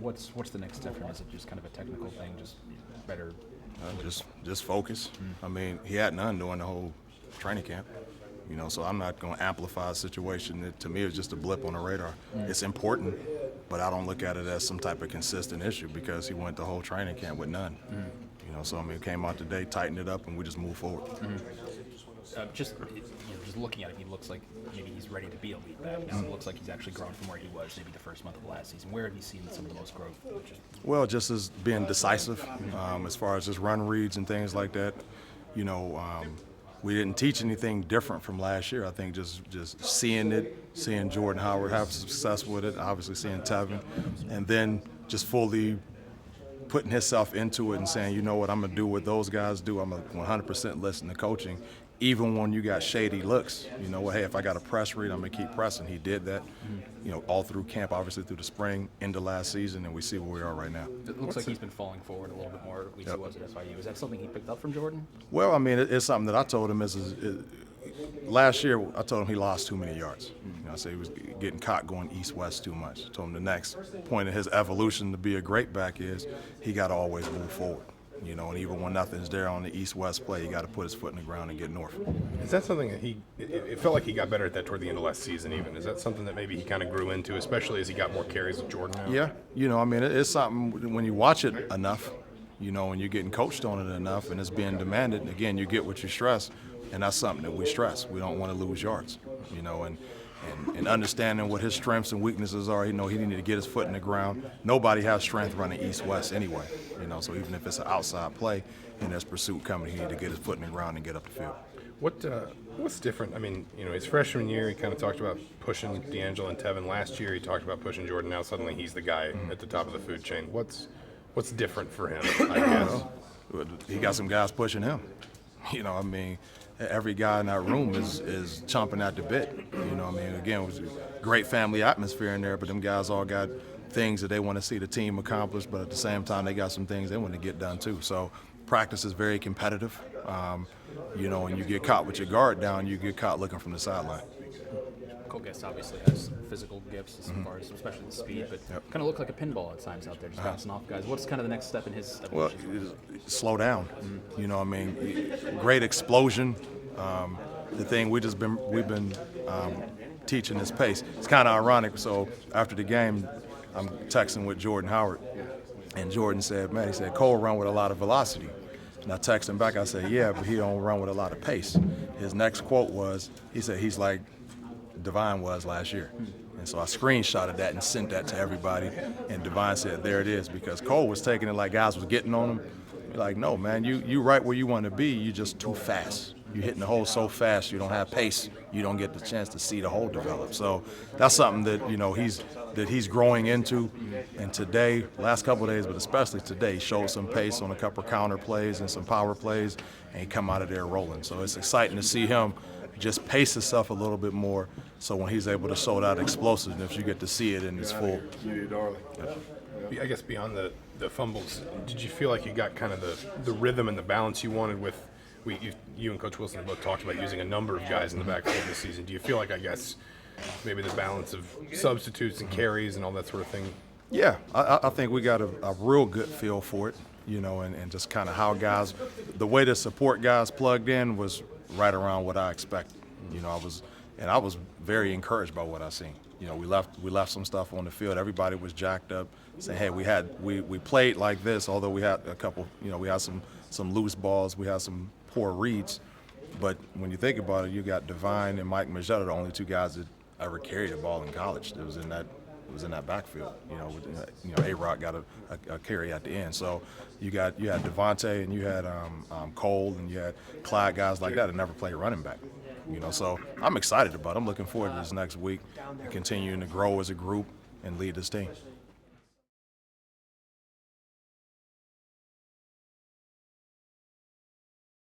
What's the next step for him? Is it just kind of a technical thing, just better? Just focus. I mean, he had none during the whole training camp. So I'm not going to amplify a situation that to me is just a blip on the radar. It's important, but I don't look at it as some type of consistent issue because he went the whole training camp with none. So I mean, came out today, tightened it up, and we just moved forward. Just looking at him, he looks like maybe he's ready to be a lead back. It looks like he's actually grown from where he was maybe the first month of last season. Where have you seen some of the most growth? Well, just as being decisive, as far as his run reads and things like that. We didn't teach anything different from last year. I think just seeing it, seeing Jordan Howard have success with it, obviously seeing Tevin, and then just fully putting himself into it and saying, you know what, I'm going to do what those guys do. I'm going to 100% listen to coaching, even when you got shady looks. Hey, if I got a press read, I'm going to keep pressing. He did that, all through camp, obviously through the spring, into last season, and we see where we are right now. It looks like he's been falling forward a little bit more, at least he was at FIU. Is that something he picked up from Jordan? Well, I mean, it's something that I told him last year, I told him he lost too many yards. I said he was getting caught going east-west too much. I told him the next point in his evolution to be a great back is he got to always move forward. And even when nothing's there on the east-west play, you got to put his foot in the ground and get north. Is that something that it felt like he got better at that toward the end of last season even? Is that something that maybe he kind of grew into, especially as he got more carries with Jordan now? Yeah. I mean, it's something when you watch it enough, and you're getting coached on it enough and it's being demanded, and again, you get what you stress, and that's something that we stress. We don't want to lose yards, and understanding what his strengths and weaknesses are. He needed to get his foot in the ground. Nobody has strength running east-west anyway, so even if it's an outside play and there's pursuit coming, he needs to get his foot in the ground and get up the field. What's different? I mean, his freshman year, he kind of talked about pushing D'Angelo and Tevin. Last year, he talked about pushing Jordan. Now suddenly he's the guy at the top of the food chain. What's different for him, I guess? He got some guys pushing him. Every guy in that room is chomping at the bit. Again, it was a great family atmosphere in there, but them guys all got things that they want to see the team accomplish, but at the same time, they got some things they want to get done too. So practice is very competitive, and you get caught with your guard down, you get caught looking from the sideline. Cole Guest obviously has physical gifts as far as, especially the speed, but kind of look like a pinball at times out there, just bouncing off guys. What's kind of the next step in his evolution? Well, slow down. Great explosion. The thing we've been teaching his pace. It's kind of ironic. So after the game, I'm texting with Jordan Howard, and Jordan said, "Man," he said, "Cole run with a lot of velocity." And I texted him back. I said, "Yeah, but he don't run with a lot of pace." His next quote was, he said, "He's like Divine was last year." And so I screenshotted that and sent that to everybody. And Divine said, "There it is," because Cole was taking it like guys was getting on him. Like, no, man, you right where you want to be. You just too fast. You're hitting the hole so fast, you don't have pace. You don't get the chance to see the hole develop. So that's something that he's growing into. And today, last couple of days, but especially today, showed some pace on a couple of counter plays and some power plays, and he come out of there rolling. So it's exciting to see him just pace himself a little bit more. So when he's able to show that explosiveness, you get to see it in its full. I guess beyond the fumbles, did you feel like you got kind of the rhythm and the balance you wanted with? You and Coach Wilson have both talked about using a number of guys in the backfield this season. Do you feel like, I guess, maybe the balance of substitutes and carries and all that sort of thing? Yeah, I think we got a real good feel for it, and just kind of how guys, the way the support guys plugged in was right around what I expected. I was very encouraged by what I seen. We left some stuff on the field. Everybody was jacked up, saying, "Hey, we played like this." Although we had a couple, we had some loose balls, we had some poor reads, but when you think about it, you got Divine and Mike Majetta, the only two guys that ever carried the ball in college. It was in that backfield. A-Rock got a carry at the end. So you had Devontae and you had Cole and you had Clyde, guys like that never played running back. So I'm excited about it. I'm looking forward to this next week and continuing to grow as a group and lead this team.